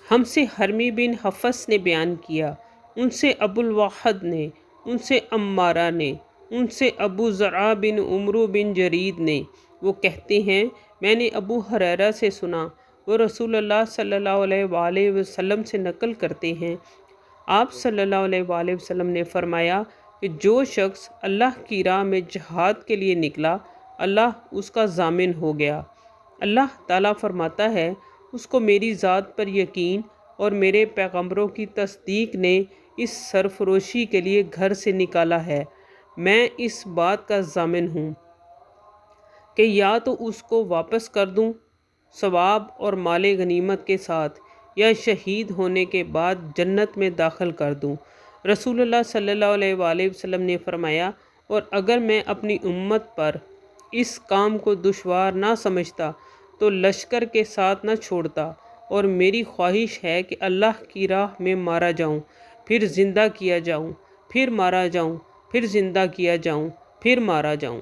ہم سے حرمی بن حفص نے بیان کیا، ان سے ابو الواحد نے، ان سے عمارہ نے، ان سے ابو زرعہ بن عمرو بن جرید نے، وہ کہتے ہیں میں نے ابو ہریرہ سے سنا، وہ رسول اللہ صلی اللہ علیہ وآلہ وسلم سے نقل کرتے ہیں، آپ صلی اللہ علیہ وآلہ وسلم نے فرمایا کہ جو شخص اللہ کی راہ میں جہاد کے لیے نکلا، اللہ اس کا ضامن ہو گیا۔ اللہ تعالیٰ فرماتا ہے، اس کو میری ذات پر یقین اور میرے پیغمبروں کی تصدیق نے اس سرفروشی کے لیے گھر سے نکالا ہے۔ میں اس بات کا ضامن ہوں کہ یا تو اس کو واپس کر دوں ثواب اور مال غنیمت کے ساتھ، یا شہید ہونے کے بعد جنت میں داخل کر دوں۔ رسول اللہ صلی اللہ علیہ وآلہ وسلم نے فرمایا، اور اگر میں اپنی امت پر اس کام کو دشوار نہ سمجھتا تو لشکر کے ساتھ نہ چھوڑتا، اور میری خواہش ہے کہ اللہ کی راہ میں مارا جاؤں، پھر زندہ کیا جاؤں، پھر مارا جاؤں، پھر زندہ کیا جاؤں، پھر مارا جاؤں۔